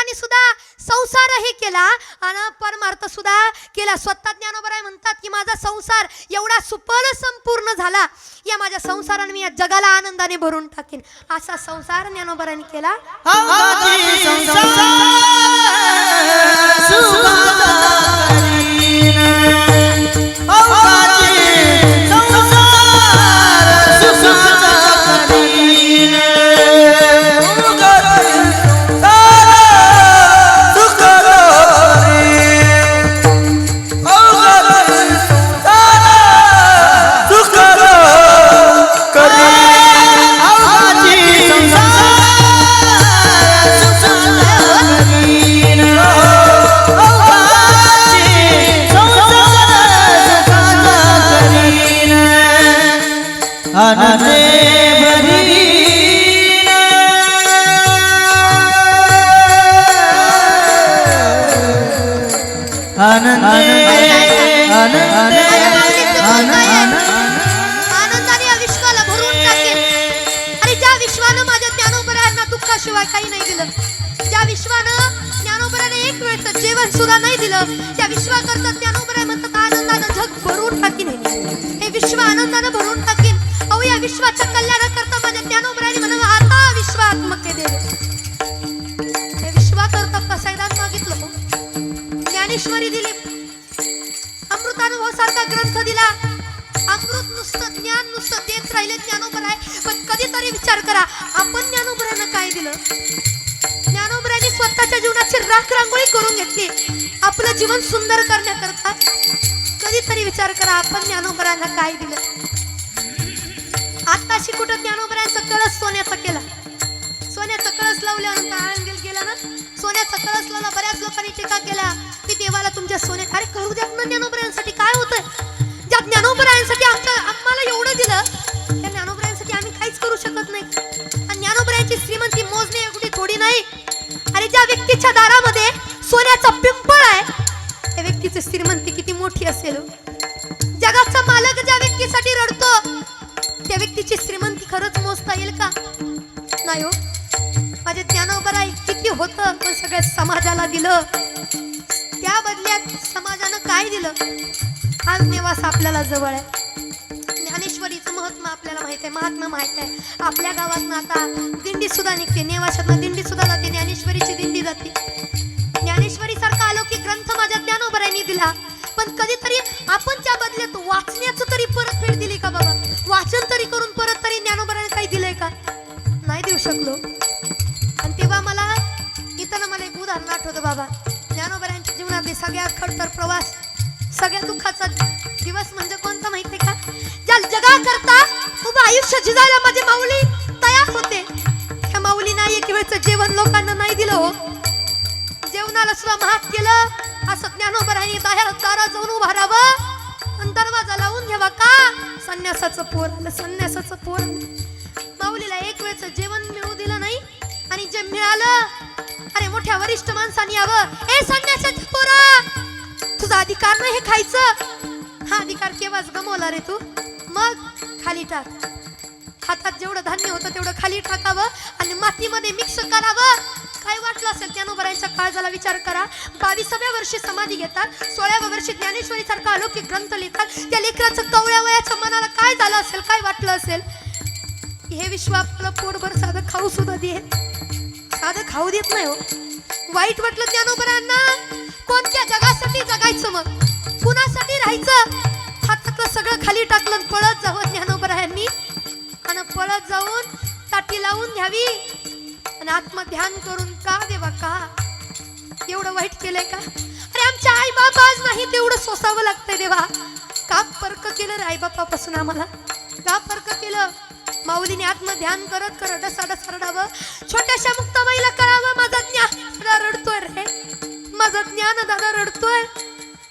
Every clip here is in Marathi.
ज्ञानोबरांनी सुद्धा संसारही केला आणि परमार्थ सुद्धा केला. स्वतः ज्ञानोबराय म्हणतात की माझा संसार एवढा सुपर संपूर्ण झाला, या माझ्या संसाराने मी या जगाला आनंदाने भरून टाकेन. असा संसार ज्ञानोबरांनी केला. आनंदाने या विश्वाला भरून टाकेल. आणि ज्या विश्वानं माझ्या ज्ञानोबरायांना दुःखाशिवाय काही नाही दिलं, ज्या विश्वानं ज्ञानोबराने एक वेळचं जेवण सुद्धा नाही दिलं, त्या विश्वाकरता ज्ञानोबराय म्हणतात आनंदानं जग भरून टाकीन. हे विश्व आनंदानं भरून टाकीन. अहो या विश्वाच्या कल्याणाकरता माझ्या ज्ञानोबराने म्हणावं आता विश्वात्मके देव. हे विश्वाकरता प्रसादान मागितलं, ज्ञानेश्वरी दिली, अमृतानुभव सारखा ग्रंथ दिला. अमृत नुसतं ज्ञान नुसतं देत राहिले ज्ञानोबराय. पण कधीतरी विचार करा आपण ज्ञानोबरांना काय दिलं. ज्ञानोबरांनी स्वतःच्या जीवनाची राख रांगोळी करून घेतली आपलं जीवन सुंदर करण्याकरता. कधीतरी विचार करा आपण ज्ञानोबरांना काय दिलं. आताशी कुठं ज्ञानोबरांचा कळस सोन्याचा केला. सोन्याचा कळस लावल्यानंतर आळंदीला गेला ना, सोन्याचा कळस लावला. बऱ्याच लोकांनी टीका केला की देवाला तुमच्या सोन्यात. अरे करू द्या ना, ज्ञानोबरांसाठी काय होतंय. ज्या ज्ञानोबरांसाठी आम्हाला एवढं दिलं, त्या ज्ञानोबरांसाठी आम्ही काहीच करू शकत नाही. आणि ज्ञानोबरांची श्रीमंती मोजणे एवढी थोडी नाही. अरे ज्या व्यक्तीच्या दारामध्ये सोन्याचा पिंपळ आहे त्या व्यक्तीची श्रीमंती किती मोठी असेल. जगाचा मालक ज्या व्यक्तीसाठी रडतो त्या व्यक्तीची श्रीमंती खरंच मोजता येईल का. नाही हो. माझे ज्ञानोबराय किती होतं पण सगळं समाजाला दिलं. त्या बदल्यात समाजानं काय दिलं. आज नेवासा आपल्याला जवळ आहे. ज्ञानेश्वरीचं महत्त्व आपल्याला माहित आहे, महात्म्य माहित आहे. आपल्या गावातनं आता दिंडी सुद्धा निघते, नेवाशातनं दिंडी सुद्धा जाते, ज्ञानेश्वरीची दिंडी जाते. ज्ञानेश्वरी सारखा अलौकिक ग्रंथ माझ्या ज्ञानोबरांनी दिला. पण कधीतरी आपण त्या बदल्यात वाचण्याचं तरी परतफेड दिली का बाबा. वाचन तरी करून परत तरी ज्ञानोबरांनी काही दिलंय का. नाही देऊ शकलो. आणि तेव्हा मला इथं मला एक उदाहरण आठवतं बाबा. ज्ञानोबरांच्या जीवनातले सगळ्यात खडतर प्रवास, सगळ्या दुःखाचा दिवस म्हणजे कोणता माहितीये का. ज्या जगाकरता उभं आयुष्य झिजायला माझे माऊली तयार होते, त्या माऊलींना एक वेळचं जेवण लोकांना नाही दिलं हो. जेवणाला सुद्धा महाग केलं. असं ज्ञानोबरांनी दारात जाऊन उभा राहावं आणि दरवाजा लावून घ्यावा का. संन्यासाचं पोर आलं, संन्यासाचं पोर आलं. माऊलीला एक वेळचं जेवण मिळू दिलं नाही. आणि जे मिळालं, अरे मोठ्या वरिष्ठ माणसाने यावं, ए संन्यासाच्या पोरा तुझा अधिकार नाही हे खायचं. हा अधिकार केव्हाच गमवला रे तू. मग खाली टाक. हातात जेवढं धान्य होतं तेवढं खाली टाकावं आणि मातीमध्ये मिक्स करावं. काय वाटलं असेल ज्ञानोबरांच्या काळजाला विचार करा. 22व्या वर्षी समाधी घेतात, 16व्या वर्षी ज्ञानेश्वरी सारखा अलौकिक ग्रंथ लिहितात. त्या लेकराचं कवळ्या वयाच्या मनाला काय झालं असेल, काय वाटलं असेल. हे विश्व आपल्याला पोटभर साधं खाऊ सुद्धा दे, साधं खाऊ देत नाही हो. वाईट वाटलं ज्ञानोबरांना. कोणत्या जगासाठी जगायचं, मग कुणासाठी राहायचं. हातातलं सगळं खाली टाकलं, पळत जावं ज्ञानोबरांनी. आणि पळत जाऊन ताटी लावून घ्यावी आणि आत्मध्यान करून का देवा का एवढं वाईट केलंय का. अरे आमच्या आई बाबा आज नाही तेवढं सोसावं लागतंय देवा. का फरक केलं रे आई बापापासून आम्हाला, का फरक केलं. माऊलीने आत्मध्यान करत करत डसा रडावं. छोट्याशा मुक्ताबाईला करावं माझा ज्ञान रडतोय रे, माझा ज्ञान दादा रडतोय.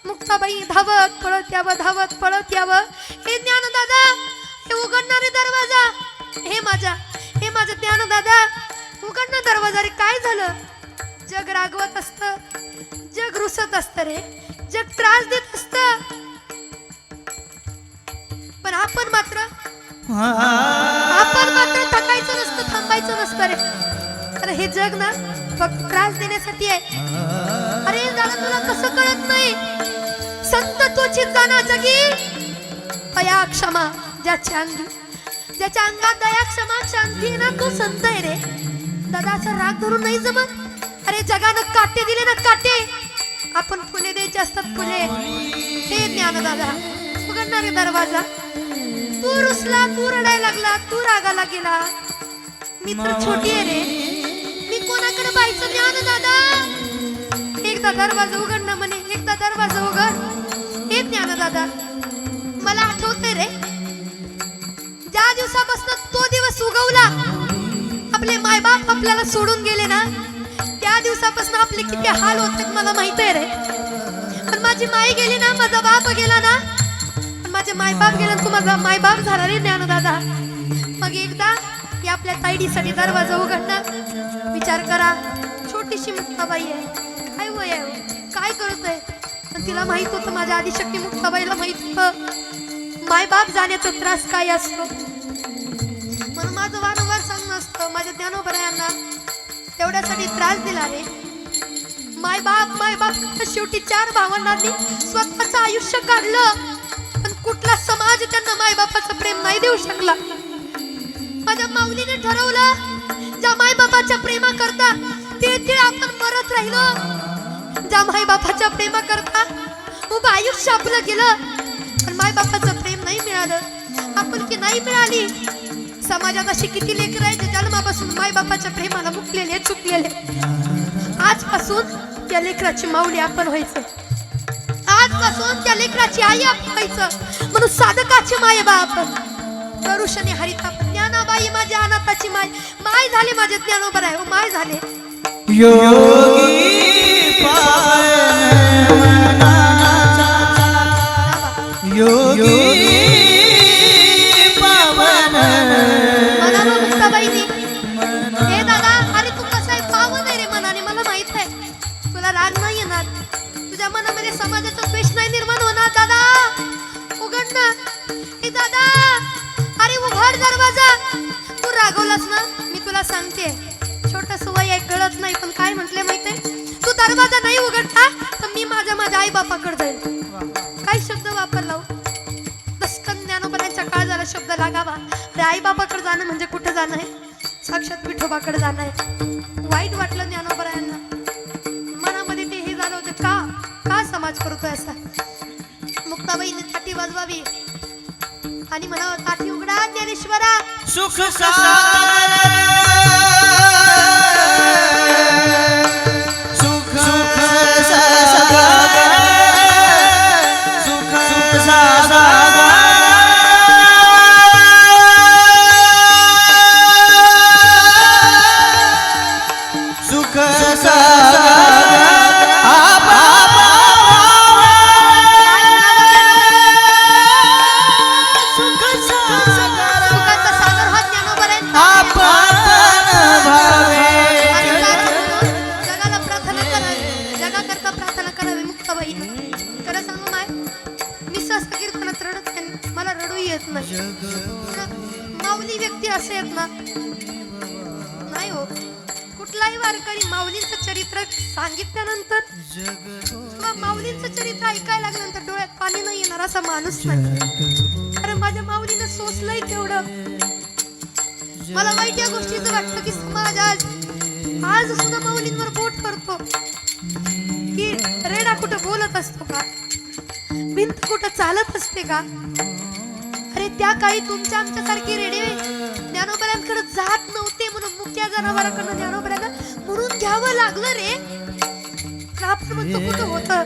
मुक्ताबाई धावत पळत यावं, धावत पळत यावं. हे ज्ञान दादा, हे उघडणारे दरवाजा, हे माझं ज्ञान दादा उघडणं दरवाजा रे. काय झालं. जग रागवत असतं, जग रुसत असतं रे, जग त्रास देत असतं. पण आपण मात्र थकायचं नसतं, थांबायचं नसतं रे. अरे हे जग ना फक्त त्रास देण्यासाठी आहे. अरे दादा तुला कसं कळत नाही, संत तोची जाना जगी दया क्षमा ज्याच्या अंगात दया क्षमा शांती आहे ना तो संत आहे रे. दादा असा राग धरून नाही जमत. अरे जगानं काटे दिले ना काटे, आपण फुले द्यायचे असतात फुले. हे ज्ञान दादा उघडणारे दरवाजा. तू रुसला, तू रडायला लागला, तू रागाला गेला, मी तर छोटी आहे रे, मी कोणाकडे पाहायचं ज्ञान दादा. एकदा दरवाजा उघड ना म्हणे, एकदा दरवाजा उघड. हे ज्ञान दादा मला आठवतंय रे, ज्या दिवसापासून तो दिवस उगवला, आपले मायबाप आपल्याला सोडून गेले ना, त्या दिवसापासून आपले किती हाल होतात मला माहित आहे रे. पण माझी माई गेली ना, माझा बाप गेला ना, माझे मायबाप गेला, तू माझा मायबाप झाला रे ज्ञान दादा. मग एकदा या आपल्या ताईडीसाठी दरवाजा उघडणार. विचार करा, छोटीशी मुक्ताबाई आहे, काय वय आहे, काय करत आहे. पण तिला माहित होतं, माझ्या आदिशक्ती मुक्ताबाईला माहित होतं मायबाप जाण्याचा त्रास काय असतो. म्हणून माझं वारंवार सांगणं असतं माझ्या ज्ञानोबरायांना, तेवढ्यासाठी त्रास दिला रे. मायबाप शेवटी 4 भावंडांनी स्वतःचं आयुष्य काढलं, पण कुठला समाज त्यांना मायबापाचं प्रेम नाही देऊ शकला. माझ्या माऊलीने ठरवलं, ज्या मायबापाच्या प्रेमा करता ते आपण मरत राहिलो. ज्या मायबापाच्या प्रेमा करता उभं आयुष्य आपलं गेलं, पण मायबापाचं प्रेम नाही मिळालं, आपुलकी नाही मिळाली. समाजात अशी किती लेकरं आहेत जे जन्मापासून मायबापाच्या प्रेमाला मुकलेले, चुकलेले. आजपासून त्या लेकराची माऊली आपण व्हायचं, आजपासून त्या लेकराची आई आपण व्हायचं. म्हणून साधकाची माय बाप करुषणे हरिता ज्ञानाबाई माझ्या अनाथाची माय, माय झाले माझे ज्ञानोबर आहे, माय झाले. योगी पावन मुक्ताबाईनी, हे दादा अरे तू कसा आहे, पावन आहे रे मनाने, मला माहित आहे. तुला राग नाही येणार, तुझ्या मनामध्ये समाजाचा द्वेष नाही निर्माण होणार. दादा उघड ना, हे दादा अरे उघड दरवाजा. तू रागवलास ना, मी तुला सांगते, छोटस वय आहे कळत नाही, पण काय म्हटले माहितीये, तू दरवाजा नाही उघडता तर मी माझ्या आई बापाकडे जाईल. काय शब्द वापरला हो, दस्कन ज्ञानोबरांच्या काळ झाला शब्द लागावा. अरे आई बापाकडे जाणं म्हणजे कुठे जाणं आहे, साक्षात विठोबाकडे जाणं आहे. वाईट वाटलं ज्ञानोबरायांना, मनामध्ये ते हे झालं होतं, का समाज करतोय असा. मुक्ताबाईने ताटी वाजवावी आणि म्हणावं, ताटी उघडा ज्ञानेश्वरा, सुख माऊली व्यक्ती असे आहेत ना, नाही हो कुठलाही वारकरी माऊलींचं चरित्र सांगितल्यानंतर किंवा माऊलींचं चरित्र ऐकायला लागल्यानंतर डोळ्यात पाणी नाही येणार असा माणूस नाही. अरे माझ्या माऊलीनं सोसलंय तेवढं. मला वाईट या गोष्टीचं वाटतं की समाज आज सुद्धा माऊलींवर बोट करतो, की रेडा कुठं बोलत असतो का, भिंत कुठं चालत असते का. अरे त्या काळी तुमच्या आमच्यासारखी रेडे ज्ञानोबरांकडे जात नव्हते, म्हणून मुख्य जनावरांकडून ज्ञानोबरांना म्हणून घ्यावं लागलं रे. आपण म्हणतो कुठं होतं,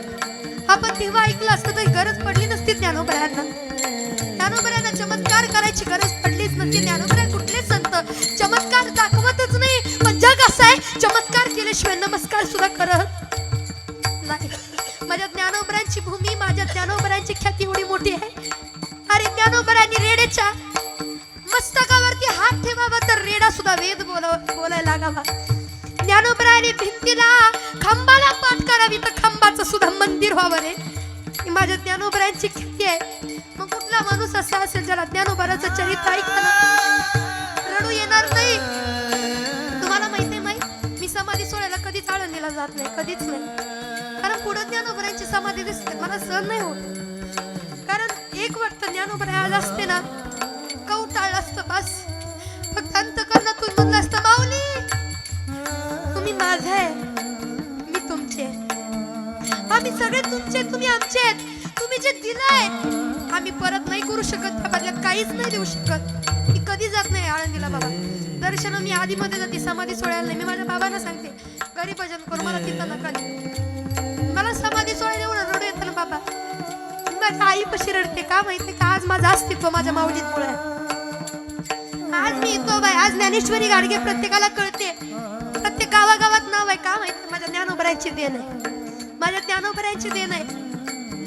आपण तेव्हा ऐकलं असतं तर गरज पडली नसती ज्ञानोबरांना. ज्ञानोबरांना चमत्कार करायची गरज पडलीच नसती. ज्ञानोबरां कुठले संत चमत्कार दाखवतच नाही, पण जग असं आहे चमत्कार केल्याशिवाय नमस्कार सुद्धा करत नाही. माझ्या ज्ञानोबरांची भूमी, माझ्या ज्ञानोबरांची ख्याती एवढी मोठी आहे. अरे ज्ञानोबरांनी रेड्याच्या मस्तकावरती हात ठेवावा तर रेडा सुद्धा वेद बोलायला लागावा. ज्ञानोबरांनी भिंतीला खांबाला पाठ करावी तर खांबाचं सुद्धा मंदिर व्हावं रे. ही माझ्या ज्ञानोबरांची ख्याती आहे. मग कुठला माणूस असा असेल ज्याला ज्ञानोबराचं चरित्र ऐकताना रडू येणार नाही. तुम्हाला माहिती आहे जात नाही, कधीच नाही. कारण पुढे ज्ञानोबरांची समाधी दिसते, मला सहन नाही होत. कारण एक वाटतं ज्ञानोबरा आज असते ना, कवटाळलं असतं बस. फक्त अंतकरणातून म्हणलं असतं, माऊली तुम्ही माझे आहे, मी तुमचे. आम्ही सगळे तुमचे, तुम्ही आमचे आहेत. तुम्ही जे दिलंय आम्ही परत नाही करू शकत, त्या बदल्यात काहीच नाही देऊ शकत. मी कधी जात नाही आळंदीला बाबा. दर्शन मी आधीमध्ये जाते, समाधी सोडायला नाही. मी माझ्या बाबांना सांगते, घरी भजन करू, मला तिथं नका नेऊ. मला समाधी सोडायला एवढं रडू येतं ना बाबा. माझ्या आई कशी रडते का माहिती का? आज माझं अस्तित्व माझ्या माऊलीमुळे आहे. आज मी येतो बाय. आज ज्ञानेश्वरी गाडगे प्रत्येकाला कळते, प्रत्येक गावागावात नाव आहे का माहिती? माझ्या ज्ञानोबरांची देण आहे, माझ्या ज्ञानोबरांची देण आहे.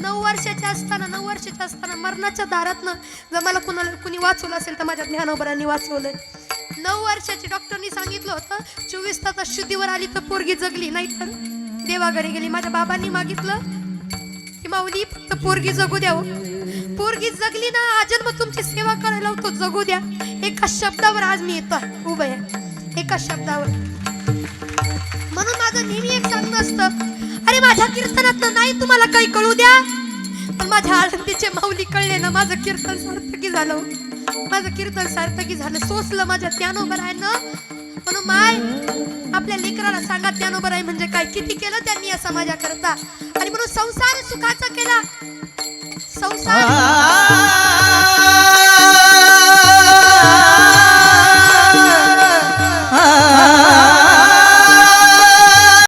9 वर्षाच्या असताना मरणाच्या दारातनं जर मला कुणी वाचवलं असेल तर माझ्या ज्ञानोबरांनी वाचवलंय. 9 वर्षाची डॉक्टरनी सांगितलं होतं, 24 तासात शुद्धीवर आली तर पोरगी जगली, नाही तर देवाकडे गेली. माझ्या बाबांनी मागितलं की माऊली फक्त पोरगी जगू द्या. पोरगी जगली ना, आजन्म तुमची सेवा करायला होतो, जगू द्या. एका शब्दावर आज मी येतो उभं आहे, एका शब्दावर. म्हणून माझं नेहमी एक सांगणं असतं, अरे माझ्या कीर्तनात नाही तुम्हाला काही कळू द्या, पण माझ्या आळंदीचे माऊली कळले ना, माझं कीर्तन सार्थकी झालं. माझं कीर्तन सार्थकी झालं, सोसलं माझ्या ज्ञानोबरायनं. म्हणून माय आपल्या लेकराला सांगा, ज्ञानोबराय म्हणजे काय, किती केलं त्यांनी या समाजाकरता. आणि म्हणून संसार सुखाचा केला, संसार